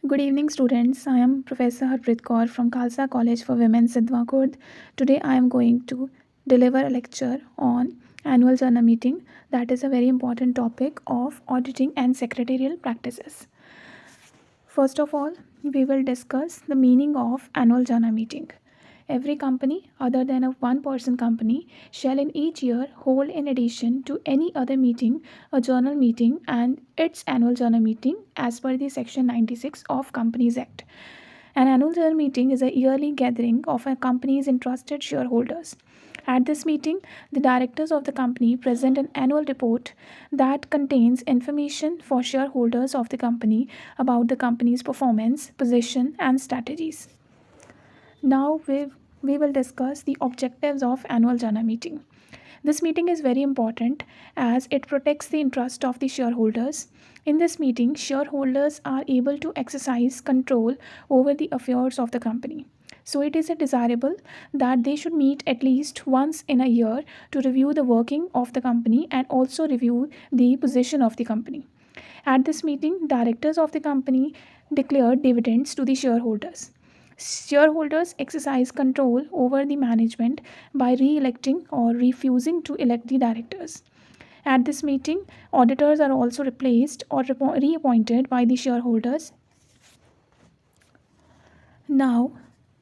Good evening, students. I am Professor Harpreet Kaur from Khalsa College for Women, Sidhwa. Today, I am going to deliver a lecture on annual journal meeting. That is a very important topic of auditing and secretarial practices. First of all, we will discuss the meaning of annual journal meeting. Every company other than a one person company shall in each year hold in addition to any other meeting a journal meeting and its annual journal meeting as per the section 96 of Companies Act. An annual general meeting is a yearly gathering of a company's interested shareholders. At this meeting, the directors of the company present an annual report that contains information for shareholders of the company about the company's performance, position, and strategies. Now we will discuss the objectives of annual general meeting. This meeting is very important as it protects the interest of the shareholders. In this meeting, shareholders are able to exercise control over the affairs of the company. So it is desirable that they should meet at least once in a year to review the working of the company and also review the position of the company. At this meeting, directors of the company declare dividends to the shareholders. Shareholders exercise control over the management by re electing or refusing to elect the directors. At this meeting, auditors are also replaced or reappointed by the shareholders. Now,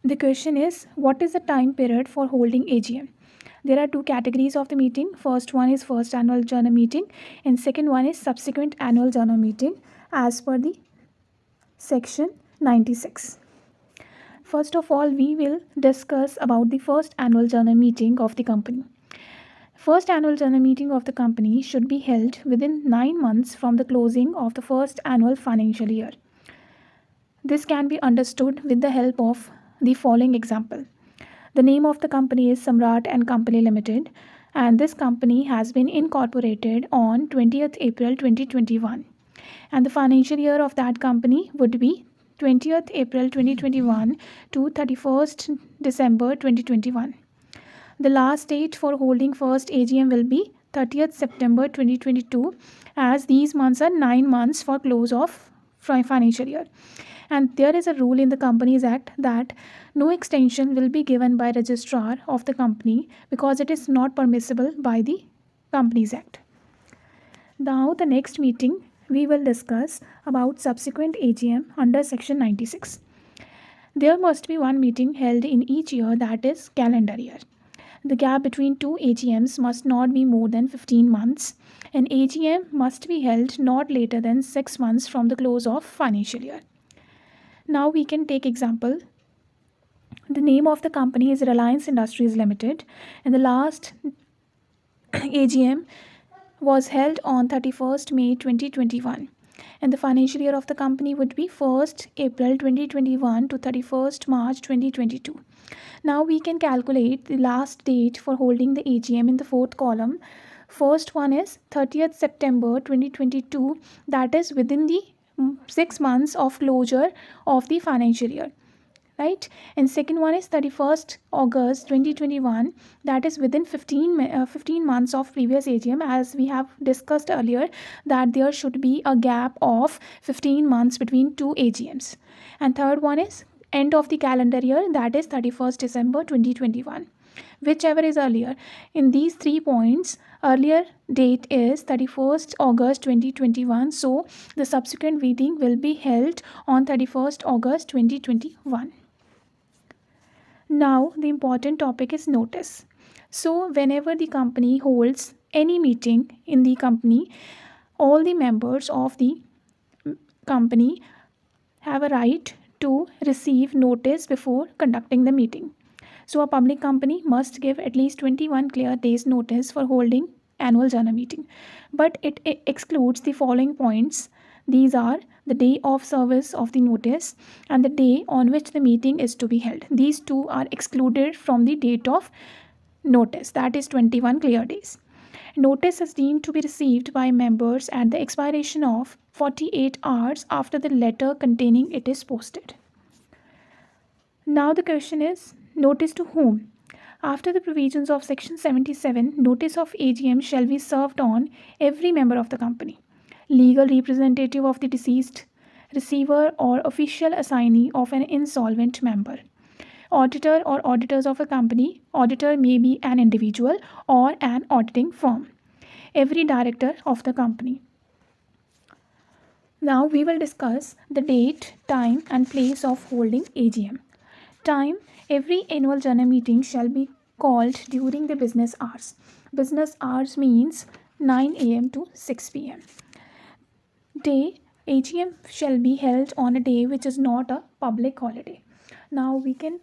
the question is what is the time period for holding AGM? There are two categories of the meeting. First one is first annual general meeting, and second one is subsequent annual general meeting as per the section 96. First of all, we will discuss about the first annual general meeting of the company. First annual general meeting of the company should be held within 9 months from the closing of the first annual financial year. This can be understood with the help of the following example. The name of the company is Samrat and Company Limited, and this company has been incorporated on 20th April 2021. And the financial year of that company would be 20th April 2021 to 31st December 2021. The last date for holding first AGM will be 30th September 2022 as these months are 9 months for close of financial year. And there is a rule in the Companies Act that no extension will be given by registrar of the company because it is not permissible by the Companies Act. Now the next meeting we will discuss about subsequent AGM under section 96. There must be one meeting held in each year, that is calendar year. The gap between two AGMs must not be more than 15 months. An AGM must be held not later than 6 months from the close of financial year. Now we can take example. The name of the company is Reliance Industries Limited, and the last AGM was held on 31st May 2021, and the financial year of the company would be 1st April 2021 to 31st March 2022. Now we can calculate the last date for holding the AGM in the fourth column. First one is 30th September 2022, that is within the 6 months of closure of the financial year. Right, and second one is 31st August 2021, that is within 15 months of previous AGM, as we have discussed earlier that there should be a gap of 15 months between two AGMs. And third one is end of the calendar year, that is 31st December 2021, whichever is earlier. In these 3 points, earlier date is 31st August 2021, so the subsequent meeting will be held on 31st August 2021. Now, the important topic is notice. So, whenever the company holds any meeting in the company, all the members of the company have a right to receive notice before conducting the meeting. So, a public company must give at least 21 clear days notice for holding annual general meeting. But it excludes the following points. These are the day of service of the notice and the day on which the meeting is to be held. These two are excluded from the date of notice, that is 21 clear days. Notice is deemed to be received by members at the expiration of 48 hours after the letter containing it is posted. Now the question is, notice to whom? After the provisions of section 77, notice of AGM shall be served on every member of the company, legal representative of the deceased, receiver or official assignee of an insolvent member. Auditor or auditors of a company. Auditor may be an individual or an auditing firm. Every director of the company. Now we will discuss the date, time and place of holding AGM. Time. Every annual general meeting shall be called during the business hours. Business hours means 9 a.m. to 6 p.m. Day. AGM shall be held on a day which is not a public holiday. Now we can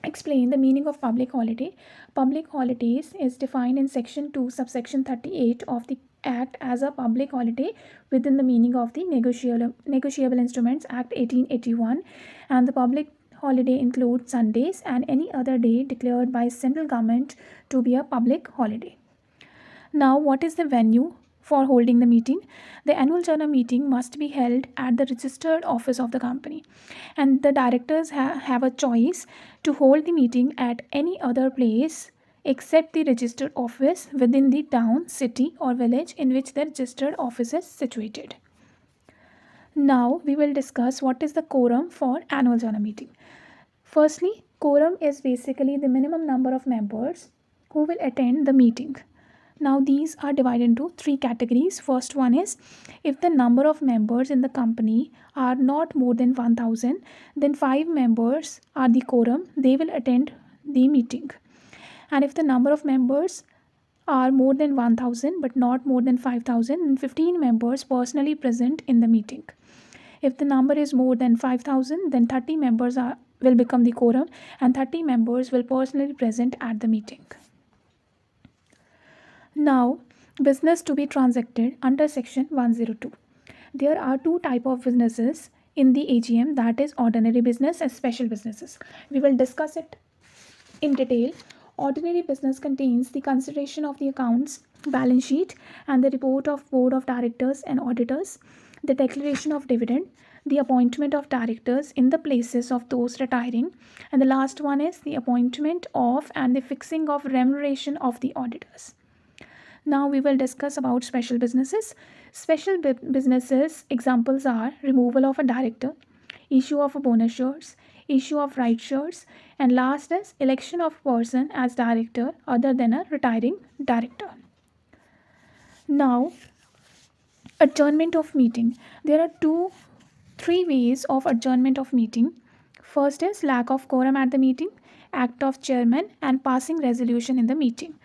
explain the meaning of public holiday. Public holidays is defined in section 2 subsection 38 of the act as a public holiday within the meaning of the negotiable instruments act 1881, and the public holiday includes Sundays and any other day declared by central government to be a public holiday. Now, what is the venue for holding the meeting? The annual general meeting must be held at the registered office of the company, and the directors have a choice to hold the meeting at any other place except the registered office within the town, city, or village in which the registered office is situated. Now, we will discuss what is the quorum for annual general meeting. Firstly, quorum is basically the minimum number of members who will attend the meeting. Now these are divided into three categories. First one is, if the number of members in the company are not more than 1000, then 5 members are the quorum. They will attend the meeting. And if the number of members are more than 1000 but not more than 5000, then 15 members personally present in the meeting. If the number is more than 5000, then 30 members will become the quorum and 30 members will personally present at the meeting. Now, business to be transacted under section 102. There are two types of businesses in the AGM, that is ordinary business and special businesses. We will discuss it in detail. Ordinary business contains the consideration of the accounts, balance sheet and the report of board of directors and auditors, the declaration of dividend, the appointment of directors in the places of those retiring, and the last one is the appointment of and the fixing of remuneration of the auditors. Now we will discuss about special businesses. Special businesses examples are removal of a director, issue of a bonus shares, issue of right shares, and last is election of person as director other than a retiring director. Now, adjournment of meeting. There are three ways of adjournment of meeting. First is lack of quorum at the meeting, act of chairman, and passing resolution in the meeting.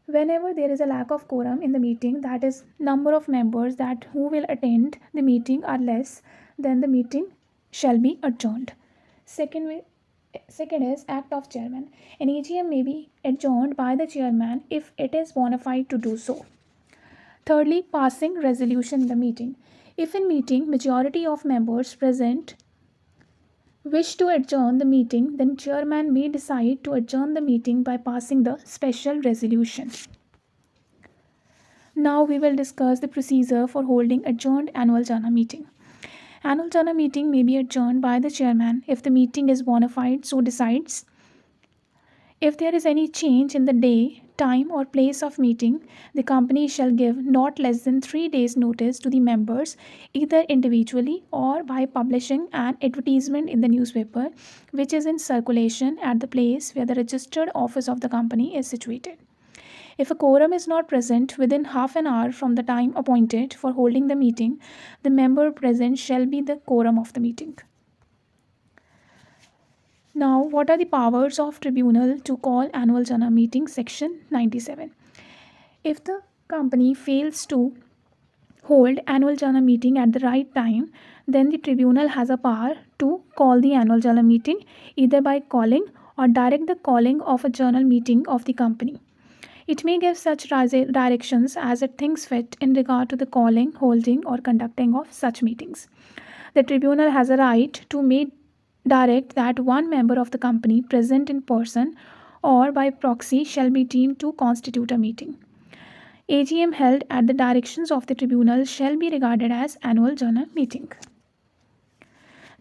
Whenever there is a lack of quorum in the meeting, that is number of members that who will attend the meeting are less, then the meeting shall be adjourned. Second is act of chairman. An AGM may be adjourned by the chairman if it is bona fide to do so. Thirdly, passing resolution in the meeting. If in meeting majority of members present wish to adjourn the meeting, then chairman may decide to adjourn the meeting by passing the special resolution. Now we will discuss the procedure for holding adjourned annual general meeting. Annual general meeting may be adjourned by the chairman if the meeting is bona fide so decides. If there is any change in the day, time or place of meeting, the company shall give not less than 3 days notice to the members, either individually or by publishing an advertisement in the newspaper which is in circulation at the place where the registered office of the company is situated. If a quorum is not present within half an hour from the time appointed for holding the meeting, the member present shall be the quorum of the meeting. Now, what are the powers of tribunal to call annual general meeting? Section 97. If the company fails to hold annual general meeting at the right time, then the tribunal has a power to call the annual general meeting either by calling or direct the calling of a general meeting of the company. It may give such directions as it thinks fit in regard to the calling, holding or conducting of such meetings. The tribunal has a right to direct that one member of the company present in person or by proxy shall be deemed to constitute a meeting. AGM held at the directions of the tribunal shall be regarded as annual general meeting.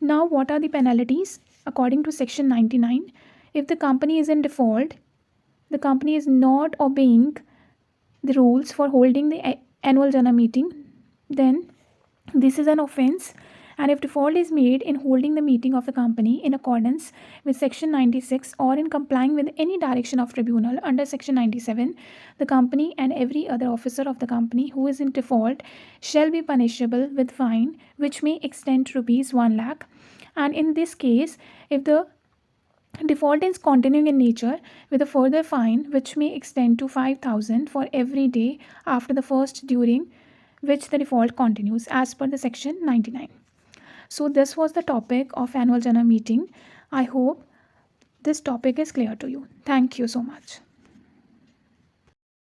Now, what are the penalties? According to section 99, if the company is in default, the company is not obeying the rules for holding the annual general meeting, then This is an offense, and if default is made in holding the meeting of the company in accordance with Section 96 or in complying with any direction of tribunal under Section 97, the company and every other officer of the company who is in default shall be punishable with fine which may extend to rupees 1 lakh. And in this case, if the default is continuing in nature, with a further fine which may extend to 5,000 for every day after the first during which the default continues as per the section 99. So this was the topic of annual general meeting. I hope this topic is clear to you. Thank you so much.